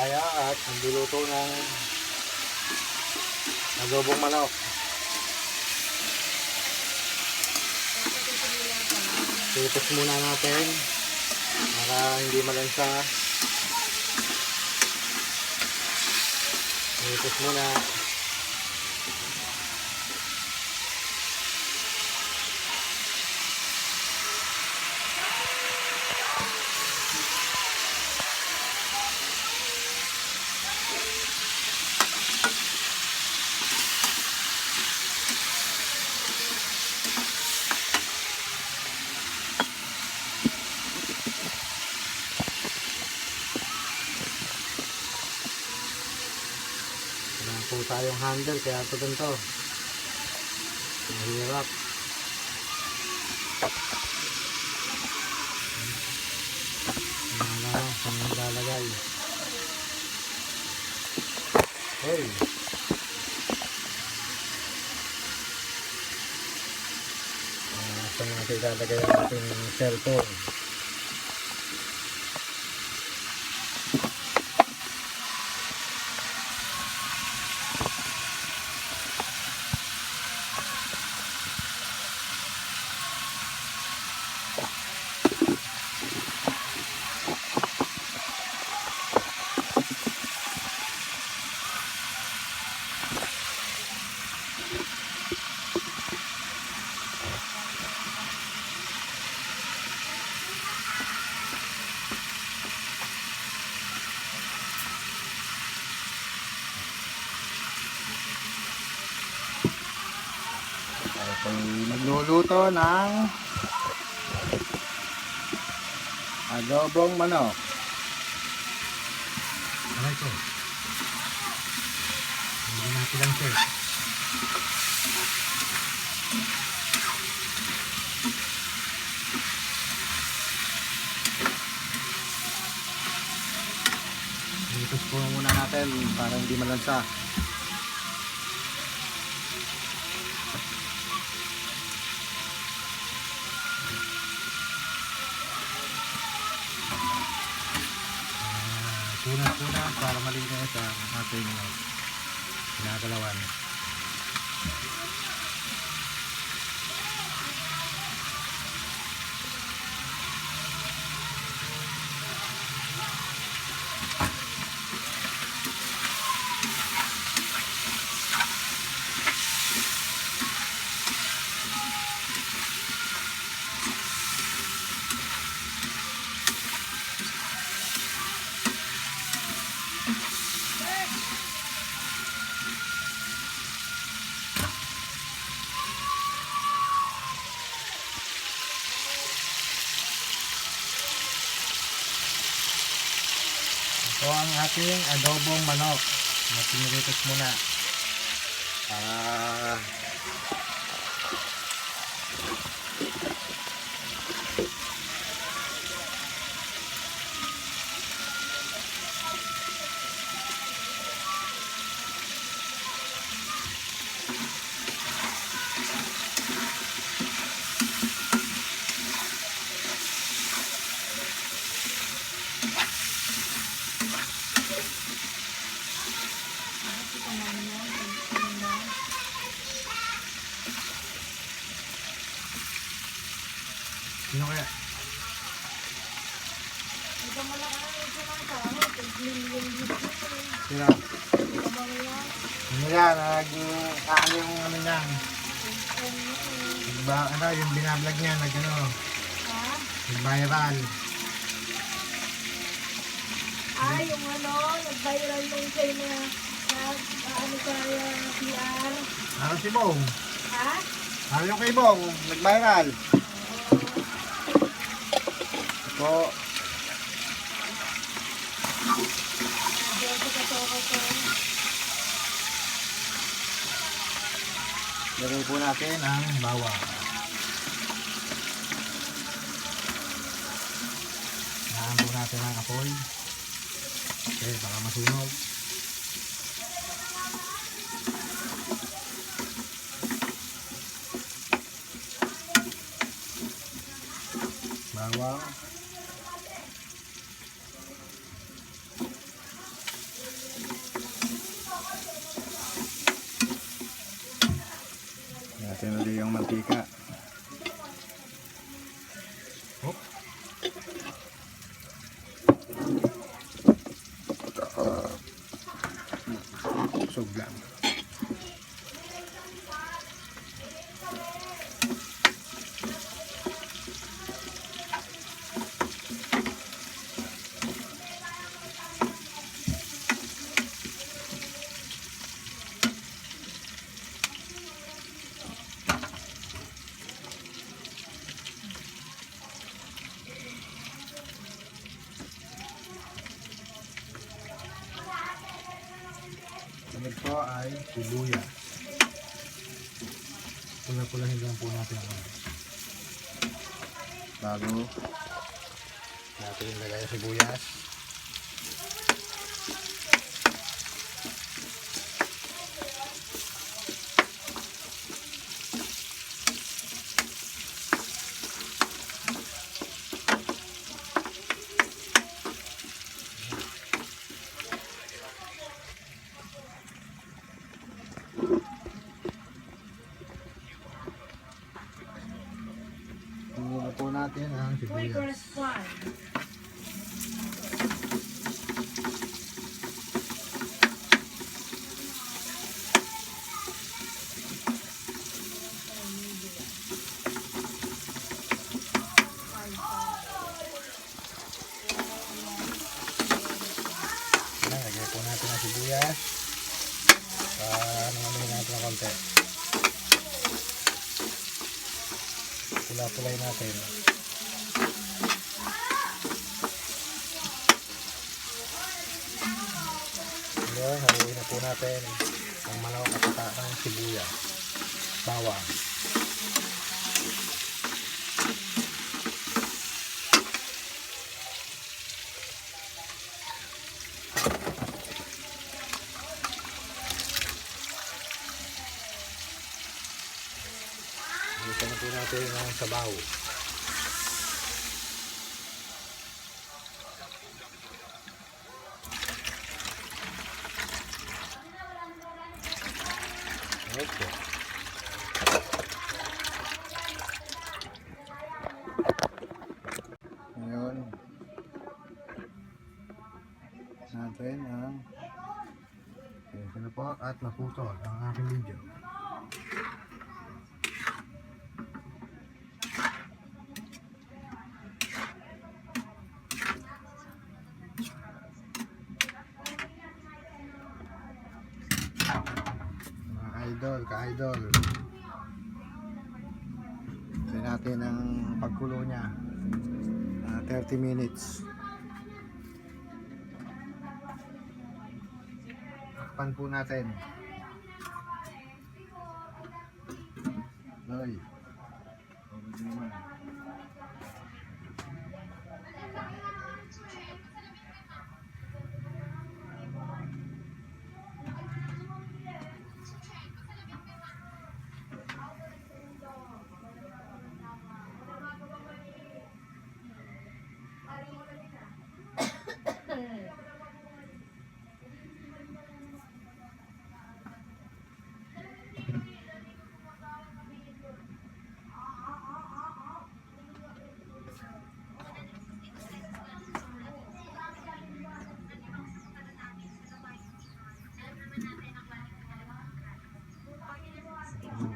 Bisaya at nagluluto ng adobong manok. Titos muna natin para hindi malansa. Titos muna. Wala po tayong handle kaya ito ganito. Mahirap. Wala na, saan yung lalagay. Hey! Saan natin ilalagay ang ating cellphone. Ako'y magluluto ng adobong manok. Aray ko. Hindi natin lang sir. Itos po muna natin para hindi malansa. Puna para malinis ang ating ginagalawan. Ito ang ating adobong manok na piniritos muna para sino kaya? Sino? Ano yan? Ano yung ano yan? Ano yung binablog niya? Nag-ano? Nag-viral. Yung ano, nag-viral nung kayo na ano kaya PR. Ano si Bong? Ha? Ano yung kay Bong? Nag-viral. Po. Lagay po natin ang bawang. Nahan po natin ang apoy. Okay, baka masunog. Bawang. natin ulit yung mantika. Hop. Usog lang. Sunod po ay sibuyas. Pula-pulahin lang po natin ang bago natin ilagay ang sibuyas. Muna po natin ang May sibuyas. correspond. Lagay po natin ang sibuyas. Naman natin ng konti. Pula-pulay natin. Ngayon, haluin na po natin ang malawak at pata ng sibuyas. Bawang. Haluin na po natin ang sabaw. Okay. Ngayon, natin ang Ito na po at naputol ang aking video. Mga idol, ka-idol. Ito natin ang pagkulo niya. 30 minutes. Takpan po natin. Ay. Pagod naman.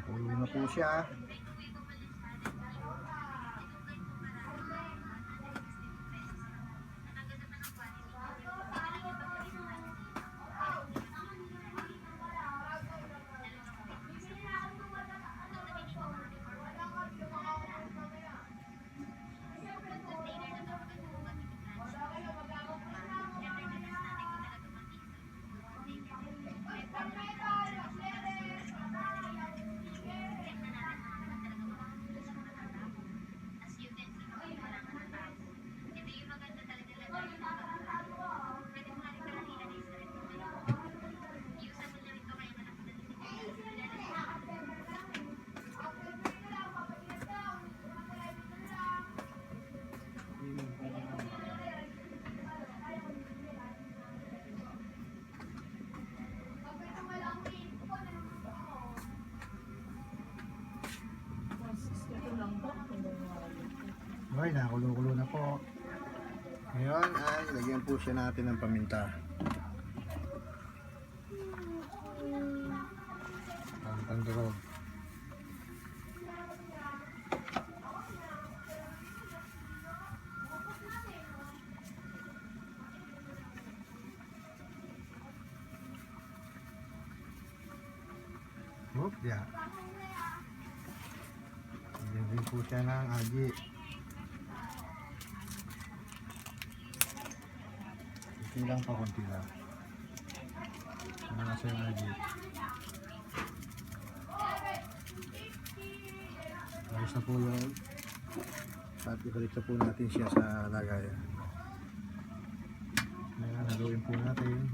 Kulo na po siya. Okay, nakakulo-kulo na po. Ngayon ay lagyan po siya natin ng paminta. Pantandurog. Oop, yeah. Lagyan din po siya ng agi. Kunti lang pa, kunti lang. Ano na siya yung agi. Ayos na po yun. At ibalik na po natin siya sa lagayan. Ngayon, haluin po natin.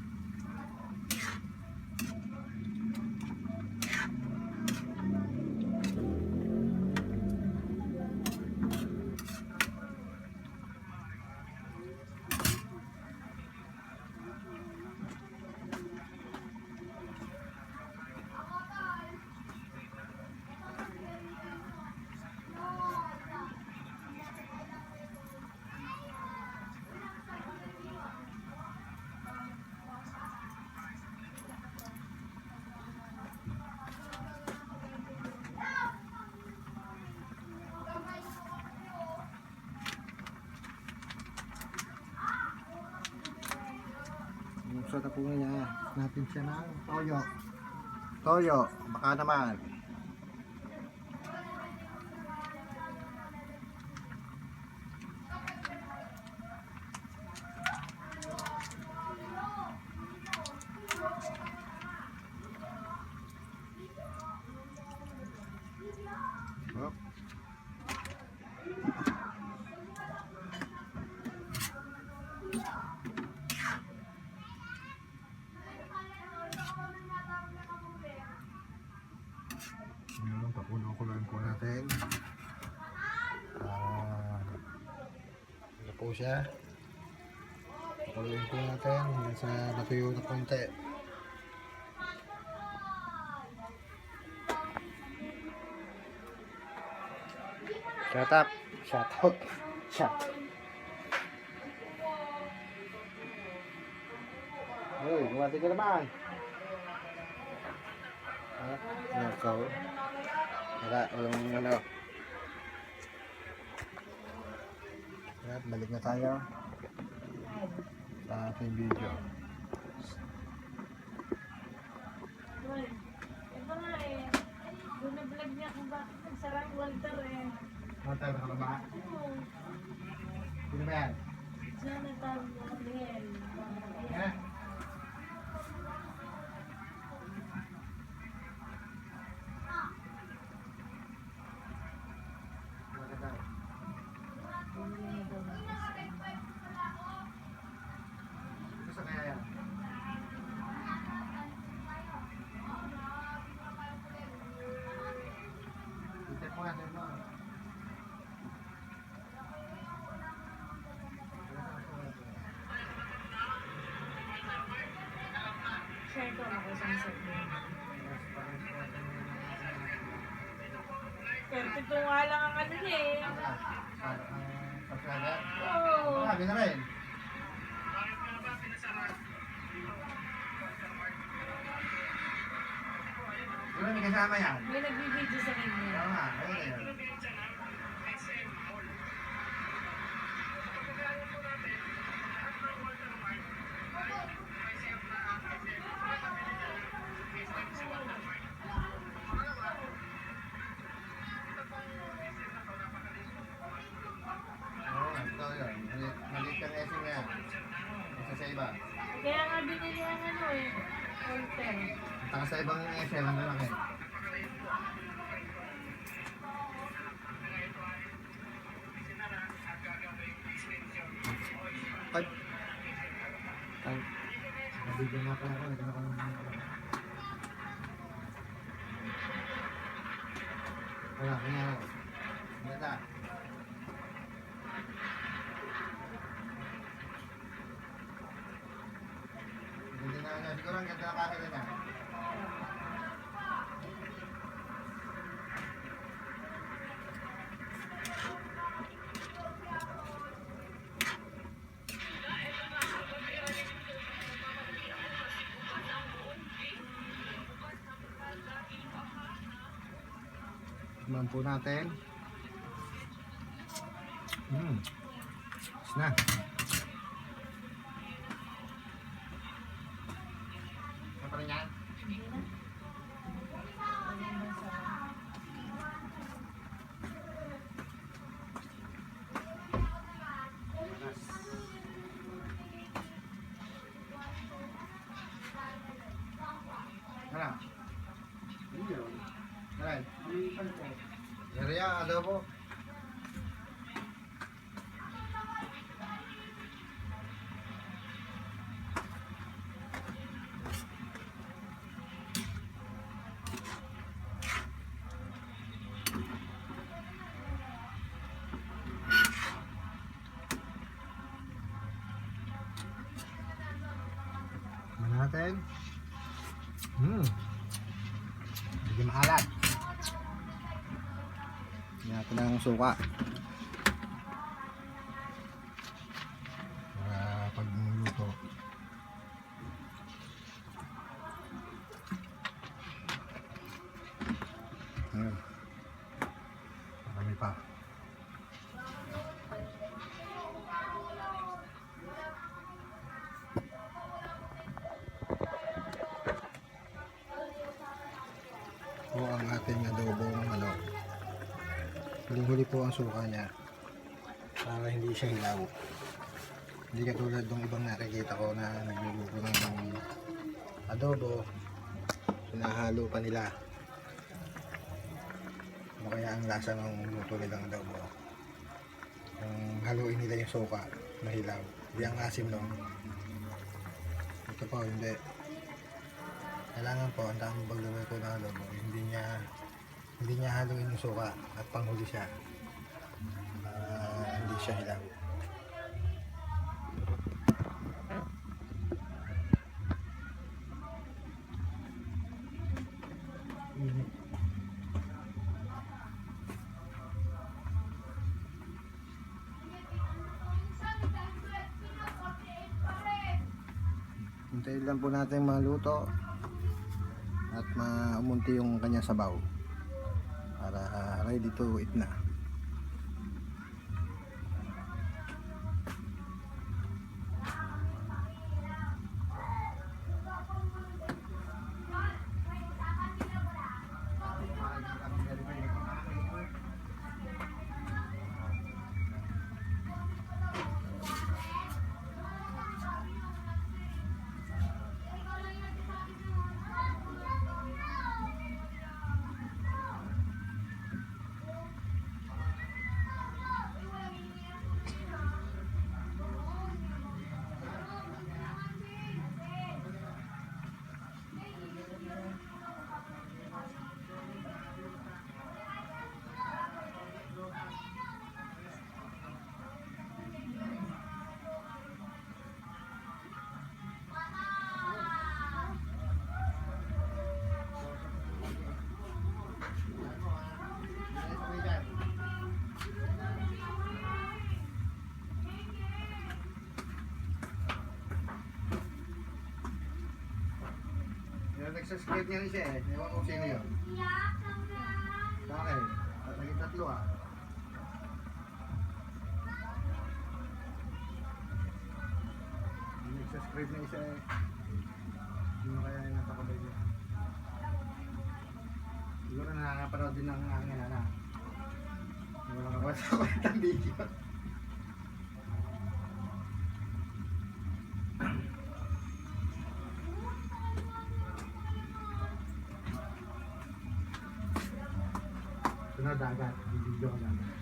Buksan na po niya natin siya ng toyo. Toyo, baka naman. Hop. Ngayon, papuno-kuloyin po natin. Ano po siya? Pakuloyin po natin hanggang sa matuyo na konti. Shut up! Shut out! Shut! Uy, gumati ka naman! Nakaw. Walang ano. At balik na tayo sa ating video. Uy, ito nga eh. Doon na vlog niya kung bakit nagsarang Walter eh. Ano tayo na ba? Oo. Sino ba yan? Jonathan Gabriel. Ha? Ito sa kaya yan? Itip mo nga, itip mo. Share ko ako sa set mo. Pero ito nga lang ang ano niya eh. Subscriber? Oo. Marami na rin. Di ba may kasama yan? May nagbibideo sa kanya. Oo nga, ayun na yun. Oo, ito yun. Maliit kang SM niya. Isa sa iba. Kaya nga binili ang ano eh. Walter. Taka sa ibang SM, ang lalaki. Ay! Ay! Nabigyan nga pala ako. Nagano ko ng wala, kanya ako. Ganda. Ganda na niya. Siguro ang ganda na camera niya. Haluan po natin. Is na. Ano rin yan? Hindi na. Maganda sa... Ano? Alright. Yari yan, adobo. Natin. Hindi maalat. Lagyan natin ng suka. Para pag luto. Ayan. Marami pa. Po ang ating adobong manok. Huling-huli po ang suka niya para hindi siya hilaw. Hindi katulad ng ibang nakikita ko na nagluluto ng adobo, hinahalo pa nila. Ano kaya ang lasa ng luto nilang adobo? Yung haluin nila yung suka na hilaw. Hindi ang asim nun. Ito po, hindi. Kailangan po, ang tamang pagluluto ng adobo, hindi niya haluin yung suka at panghuli siya. Hindi siya hilaw. Hintayin lang po natin maluto at umunti yung kanya sabaw para ready to eat na. Nagsascribe niya rin siya eh. Ewan ko sino yun. Sa akin. Tatagin tatlo ah. Nagsascribe na isa eh. Sino kaya yung nasa kabay niya? Siguro nakakapanood din ng aking anak. Hindi mo nakakuha sa kwentang video. Sunod dagat, video ko lang. Nakakagay.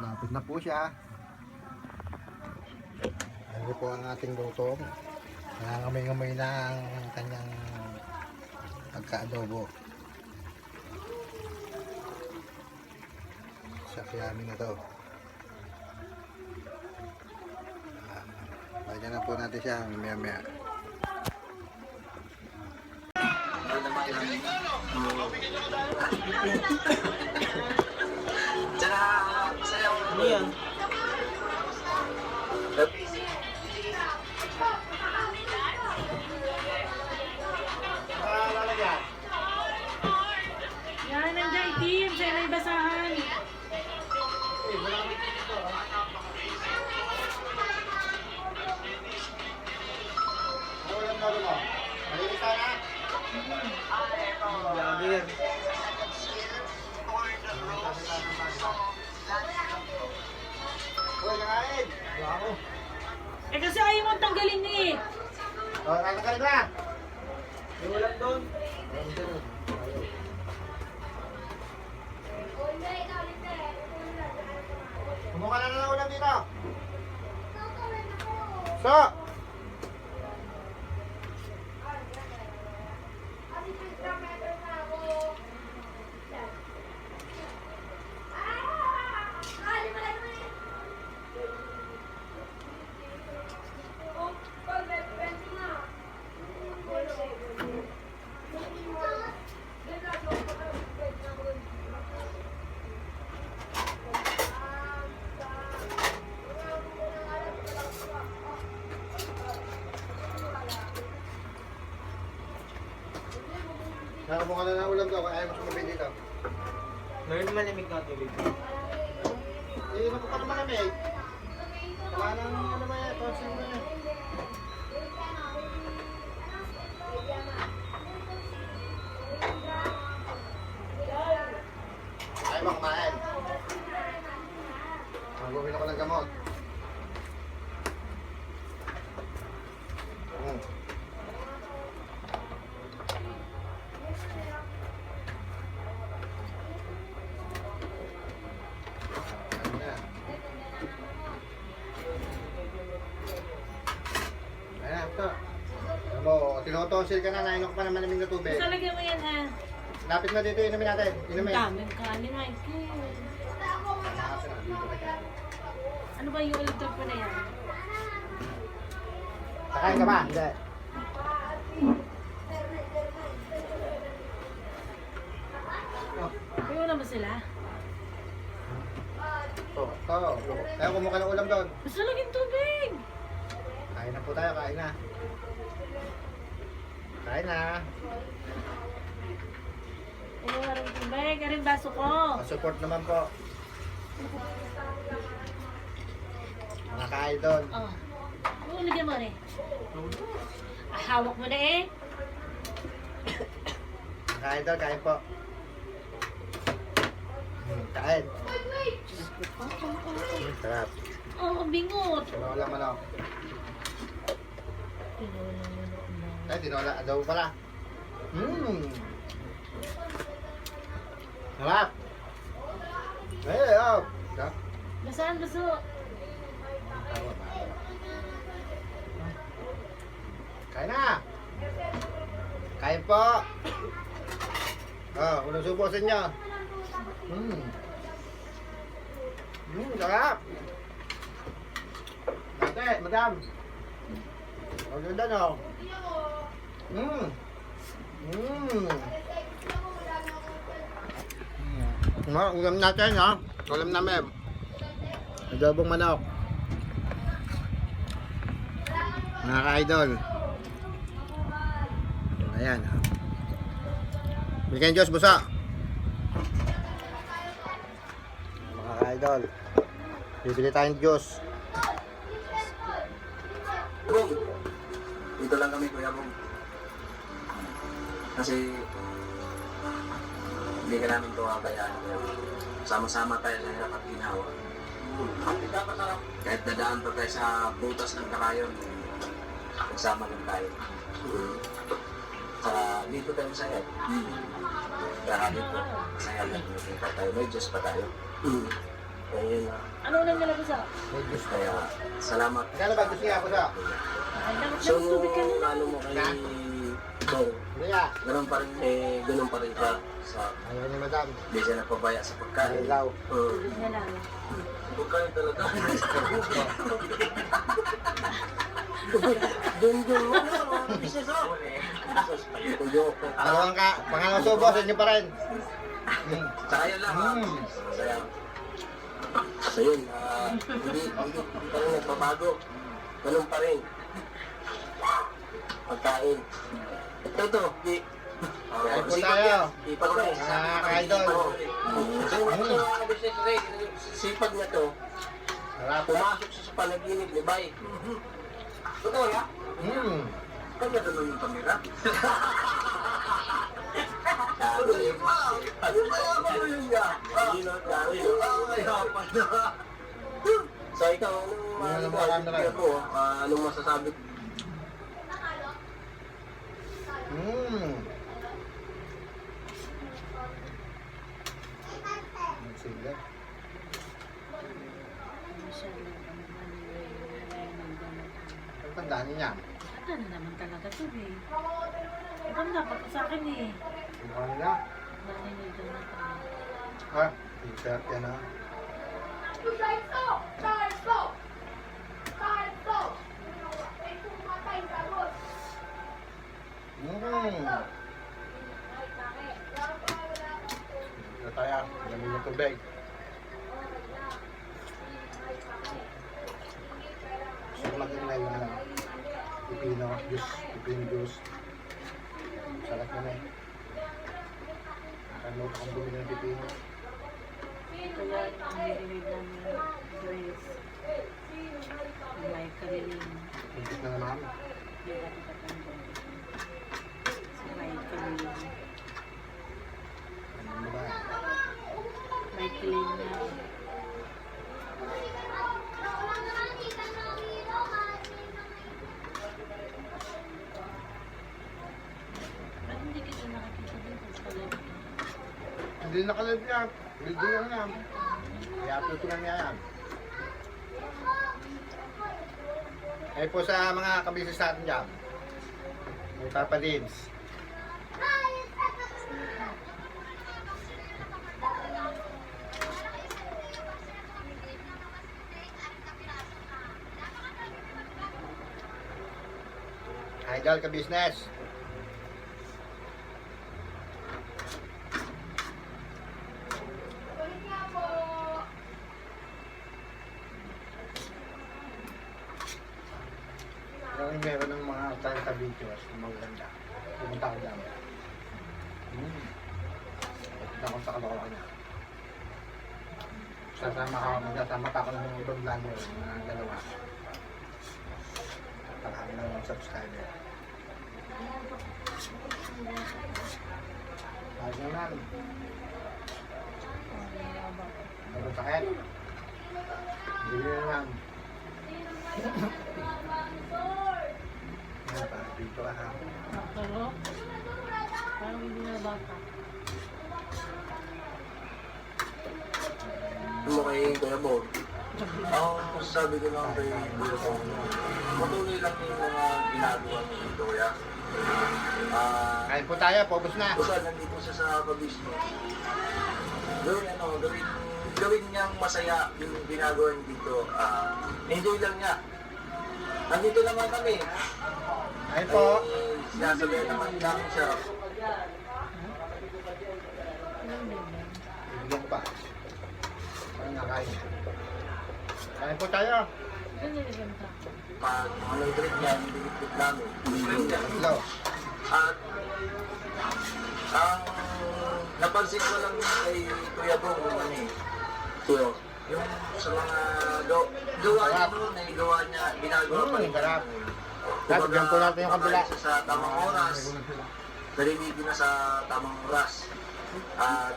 Lapit na po siya. Ano po ang ating luto? Nangangamay-ngamay na ang kanyang pagka-adobo. Sakyami na to. Lagyan na po natin siya mamaya-maya. Tsaka, sayaw. Ano yan? Yan, nandiyan team. Sa'yo may basahan. Vlogger. Uy, kakain! Wala ako. Eh kasi ayaw mo tanggalin niya eh. Kakain ka na! May ulam doon. Kumuha na ng ulam dito! So! Nakamuha na ng ulam daw, kaya ayaw mo sumabay dito. Meron malamig na tubig. Eh, ano pa naman namin? Wala nang ano ba yan, tonsil mo yan. Ayaw mo kumain. Magbuhin ako ng gamot. Ayan, ito. Alam mo, tinotonsil ka na, nainom ka pa ng malamig na tubig. Basta lagyan mo yan ha. Lapit na dito, inumin natin. Ang Inumin. daming kanin, Mikey. Ano ba yung ulit pa na yan? Kakain ka ba? Hindi. May ulam ba sila? Ito. Kaya kumuha ng ulam doon. Basta lagyan tubig. Kain na po tayo, kain na. Kain na. Ano nga rin tubig? Ano yung baso ko? Support naman po. Mga ka-idol. Oh. Oo, lagyan mo rin. Hawak mo na eh. Mga ka-idol, kain po. Kain. Sarap. Oh, ang bingot. Tinola manok. Tinola manok na. Ay, tinola. Adobo pala. Sarap. Ay, oh. Sarap. Basahan, baso. Kain na. Kain po. Oh, unang subo sa inyo. Sarap. Ate, madam. Ang ganda, no? Ulam natin, ha? Ulam namin. Adobong manok. Mga ka-idol. Ayan. Bigyan Diyos, busa. Mga ka-idol. Bibili tayong Diyos. Bong, dito lang kami, Kuya Bong. Kasi hindi ka namin ito kabayaan. Sama-sama tayo sa hirap at ginawa. Kahit dadaan pa tayo sa butas ng karayon, nagsama lang tayo. Dito tayo masaya. Kaya dito, masaya lang. Nakita tayo. May Diyos pa tayo. Kaya yun. Ano ulam nila basa? May Diyos pa. Kaya salamat. Kaya ba Diyos niya ako sa? Ay, dapat So, tubig ka na. ano mo kay Bong, Hindi nga. ganun pa rin, ganun pa rin siya. Sa, Ayaw ni madam. hindi siya napabaya sa pagkain. Ilaw. Yan lang. Pagkain talaga. Doon mo. Bisa sa. Pangalawang subo sa inyo pa rin. Saka yun lang. Masaya. So yun, hindi pa rin nagbabago. Ganun pa rin. Pagkain. Ito. Kain po tayo. Ipag ko. Mga ka-idol. Sipag na to, Harap. pumasok siya sa panaginip ni Bay. Totoo ya? Kanya naman yung kamera. So ikaw, anong masasabi? Sige. Ang tandaan niya. Ano naman talaga to eh. Ito dapat sa akin eh. Ano niya? Naninigan na tayo. Ha? T-shirt yan ha. Ito tayo. Lamig ng tubig. Gusto ko lagyan na yung pipino juice. Sarap na eh. Nakanood akong bumili ng pipino. Kaya ang nililig namin Grace. May kariling. Kuntis na naman. Hindi natin katandang. Si may kariling. Ano ba? May clean na. Ba't hindi kita nakakita din sa pala? Hindi nakalive niya. Video lang niya. I-upload ko lang niya yan. Ay po sa mga kabisis natin dyan. May Papa Dins. Idol ka business. Yung meron ng mga talenta videos na maganda. Pumunta ko dyan. Pupunta ko sa Caloocan niya. Magsasama pa ako ng mga ibang vlogger na dalawa. Parang ng subscriber. Ayos naman. Ano sakit? Hindi naman. Yan pa, dito ka ha. Pero, parang hindi na bata. Mo kay Kuya Bo. Ang masasabi ko lang kay Kuya Bo, matuloy lang yung mga ginagawa ni Kuya. Kain po tayo, pobos na. Basta nandito siya sa pabisno. Gawin niyang masaya yung ginagawa niya dito. Enjoy lang niya. Nandito naman kami. Kain po. Sinasabihan naman namin siya. Bibigyan ko pa. Parang nakain. Kain po tayo. Ito niligan ka. Pag anong trip niya, nililipit namin. Hello. At ang napansin ko lang kay Kuya Bong yung ano eh. Yung sa mga gawa niya noon ay gawa niya, ginagawa pa rin. Sarap. Bigyan po natin yung kabila. Kumakain siya sa tamang oras. Narinig na sa tamang oras. At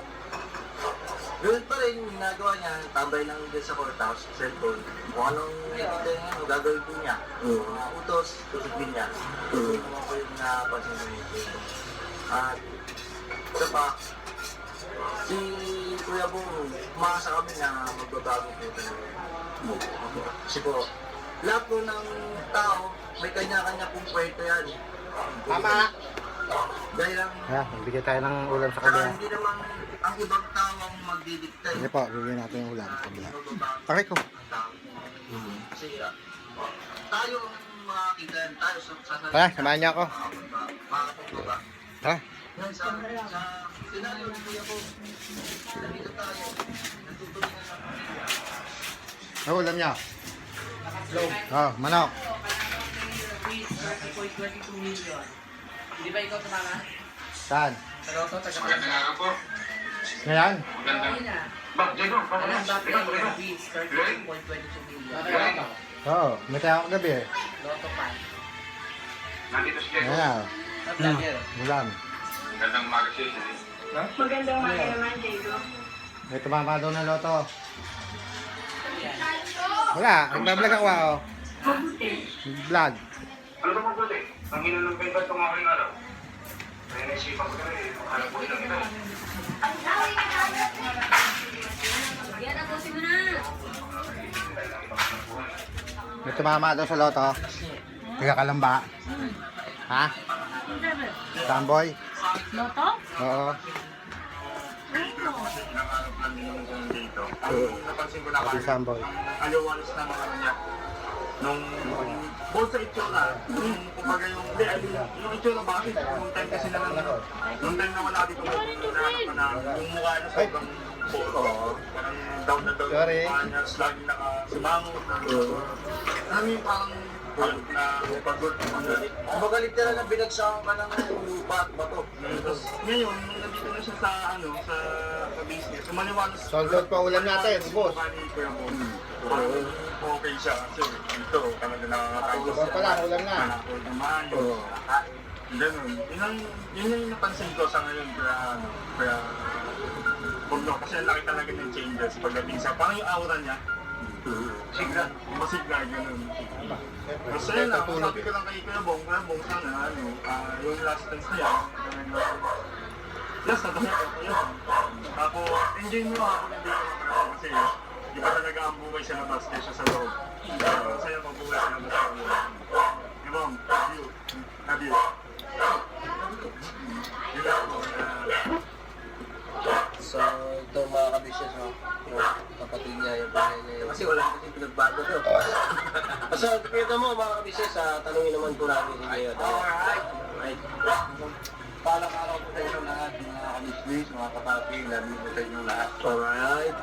gawin pa rin yung ginagawa niya, tambay lang din sa courthouse, cellphone. Kung anong nakikita niya, gagawin din niya. Mga utos, susundin niya. Hindi naman po yung napansin ko yun. At isa pa, si Kuya Bong, umaasa kami na magbabago po ito. Kasi po, lahat po ng tao, may kanya-kanya pong kwento yan. Tama. Dahil ang Ha, magbigay tayo ng ulam sa kabila. hindi naman ang ibang tao ang magdidikta. Sige po, bigyan natin yung ulam sa kabila. Pakay ko. Kasi tayo ang makakita, tayo sa Tara, samahan niyo ako. makakapagdo ba? Tara. Yan, sa senaryo ni Kuya ko, nandito tayo, natutuloy na sa pamilya. Ano ulam niyo? Oh, manok. 30.22 million. Hindi ba ikaw tumama? Saan? Sa Lotto, taga-Pilipinas. Ngayon? Ayun na. Alam ba, Philippines, 30.22 million. Oo, may tayo kagabi eh. Lotto pa. Ayan na. Sa vlogger. Ulam. Magandang mga naman, Diego. May tumama daw ng loto. Wala, nagbablog ako ako. Vlog. Ano ba mabuti? Ang hinanong ba ito itong aking araw? Kaya naisipan ko na rin, hanap ko lang ito. Yan ang pusin mo na. May tumama daw sa loto. Tiga Kalamba. Ha? Tamboy? Loto? Oo. Nakahanap lang din naman dito. Napansin ko na Pati Samboy. aliwalas na mga niya. Nung bukod sa itsura, kumbaga yung itsura bakit? Nung time kasi na nung time na wala dito, yung mukha na sobrang puro. Parang down na down Sorry. yung mukha niya, laging nakasimangot. Alam mo yung parang na pagod. Kumbaga literal na binagsakan ka ng lupa at bato. Tapos ngayon, nung nandito na siya sa sa business, sumaliwalas. Sold out pa ulam natin, boss. Okay siya kasi ito, talaga nakakatawa siya. Boss pala, ulam na. Nakakatawa naman yun. Ganun. Yun yung napansin ko sa ngayon kaya Bugno, kasi laki talaga ng changes pagdating sa, parang yung aura niya, sigla, masigla, ganun. Tapos ayun lang, sabi ko lang kay Kuya Bong, sana, yung last dance niya, last na tayo, yun. Tapos, enjoy mo ako hindi ko makakita kasi iba talaga ang buhay sa labas kaysa sa loob. Masaya pag buhay sa labas sa loob. Hey Bong, love you. Love you. Yun lang po. So, ito mga kabisnes, no? Yung kapatid niya, yung bahay niya. Kasi wala kasi pinagbago to. So, kita mo mga kabisnes, tanungin naman po namin si Mayor. Alright. Palang araw po sa inyo lahat, mga kabisnes, mga kapatid, love you po sa inyo lahat. Alright.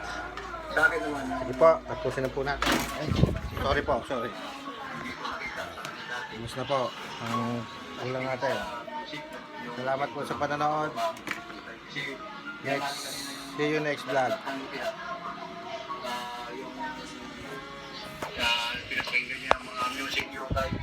Sa akin naman, Sige po, tapusin na po natin. Ay, sorry po, sorry. Tapos na po ang ulam natin. Salamat po sa panonood. See you next vlog. pinapakinggan niya ang mga music yung kahit